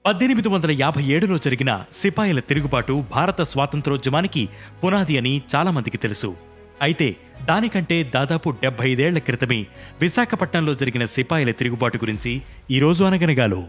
1857లో జరిగిన సిపాయిల తిరుగుబాటు భారత స్వాతంత్రోద్యమానికి పునాది అని చాలామందికి తెలుసు. అయితే దానికంటే దాదాపు 75 ఏళ్ల క్రితమే విశాఖపట్నంలో జరిగిన సిపాయిల తిరుగుబాటు గురించి ఈరోజు అనగనగాలో.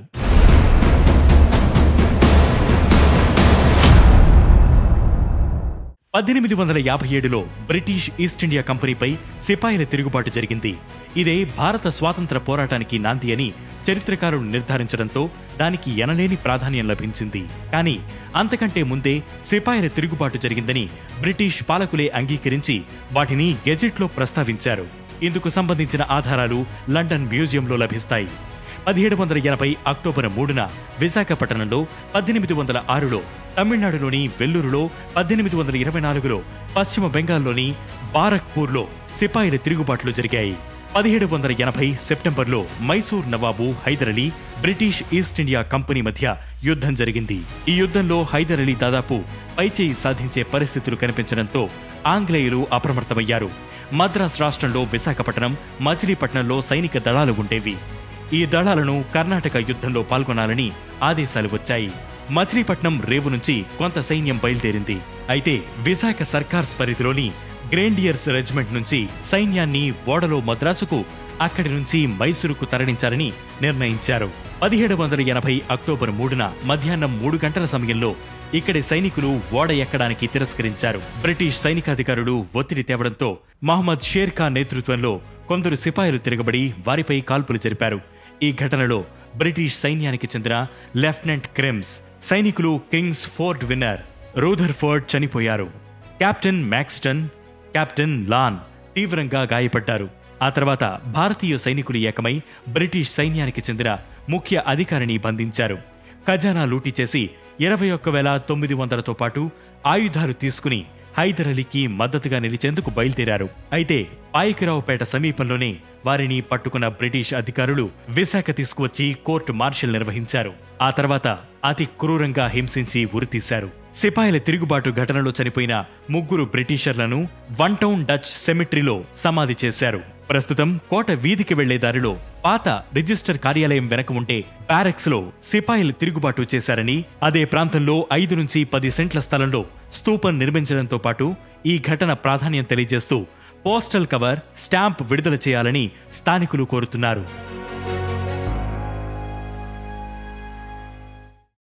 1857లో బ్రిటిష్ ఈస్ట్ ఇండియా కంపెనీపై సిపాయిల తిరుగుబాటు జరిగింది. ఇదే భారత స్వాతంత్ర పోరాటానికి నాంది అని చరిత్రకారులు నిర్ధారించడంతో దానికి ఎనలేని ప్రాధాన్యం లభించింది. కానీ అంతకంటే ముందే సిపాయిల తిరుగుబాటు జరిగిందని బ్రిటిష్ పాలకులే అంగీకరించి వాటిని గెజెట్లో ప్రస్తావించారు. ఇందుకు సంబంధించిన ఆధారాలు లండన్ మ్యూజియంలో లభిస్తాయి. 1780 అక్టోబర్ 3న విశాఖపట్నంలో, 1806లో తమిళనాడులోని వెల్లూరులో, 1824లో పశ్చిమ బెంగాల్లోని బారక్పూర్లో సిపాయిల తిరుగుబాట్లు జరిగాయి. 1780 సెప్టెంబర్లో మైసూర్ నవాబు Hyder Ali, British East India Company మధ్య యుద్ధం జరిగింది. ఈ యుద్ధంలో హైదర్ అలీ దాదాపు పైచేయి సాధించే పరిస్థితులు కనిపించడంతో ఆంగ్లేయులు అప్రమత్తమయ్యారు. మద్రాస్ రాష్ట్రంలో విశాఖపట్నం, మచిలీపట్నంలో సైనిక దళాలు ఉండేవి. ఈ దళాలను కర్ణాటక యుద్ధంలో పాల్గొనాలని ఆదేశాలు వచ్చాయి. మచిలీపట్నం రేవు నుంచి కొంత సైన్యం బయలుదేరింది. అయితే విశాఖ సర్కార్స్ పరిధిలోని గ్రేండియర్స్ రెజిమెంట్ నుంచి సైన్యాన్ని ఓడలో మద్రాసుకు, అక్కడి నుంచి మైసూరుకు తరలించాలని నిర్ణయించారు. 1780 అక్టోబర్ 3న మధ్యాహ్నం 3 గంటల సమయంలో ఇక్కడి సైనికులు ఓడ ఎక్కడానికి తిరస్కరించారు. బ్రిటిష్ సైనికాధికారులు ఒత్తిడి తేవడంతో మహమ్మద్ షేర్ ఖాన్ నేతృత్వంలో కొందరు సిపాయిలు తిరగబడి వారిపై కాల్పులు జరిపారు. ఈ ఘటనలో బ్రిటిష్ సైన్యానికి చెందిన లెఫ్టినెంట్ క్రిమ్స్, సైనికులు కింగ్స్ ఫోర్డ్ విన్నర్, రూథర్ఫోర్డ్ చనిపోయారు. కెప్టెన్ మ్యాక్స్టన్, కెప్టెన్ లాన్ తీవ్రంగా గాయపడ్డారు. ఆ తర్వాత భారతీయ సైనికులు ఏకమై బ్రిటిష్ సైన్యానికి చెందిన ముఖ్య అధికారిని బంధించారు. ఖజానా లూటీ చేసి 21,900తో పాటు ఆయుధాలు తీసుకుని హైదర్ అలీకి మద్దతుగా నిలిచేందుకు బయలుదేరారు. అయితే పాయకరావుపేట సమీపంలోనే వారిని పట్టుకున్న బ్రిటిష్ అధికారులు విశాఖ తీసుకువచ్చి కోర్టు మార్షల్ నిర్వహించారు. ఆ తర్వాత అతి క్రూరంగా హింసించి ఉరితీశారు. సిపాయిల తిరుగుబాటు ఘటనలో చనిపోయిన 3 బ్రిటిషర్లను వన్ టౌన్ డచ్ సెమిట్రీలో సమాధి చేశారు. ప్రస్తుతం కోట వీధికి వెళ్లే దారిలో పాత రిజిస్టర్ కార్యాలయం వెనక ఉంటే బ్యారెక్స్ లో సిపాయిలు తిరుగుబాటు చేశారని, అదే ప్రాంతంలో 5 నుంచి 10 సెంట్ల స్థలంలో స్తూపం నిర్మించడంతో పాటు ఈ ఘటన ప్రాధాన్యం తెలియజేస్తూ పోస్టల్ కవర్, స్టాంప్ విడుదల చేయాలని స్థానికులు కోరుతున్నారు.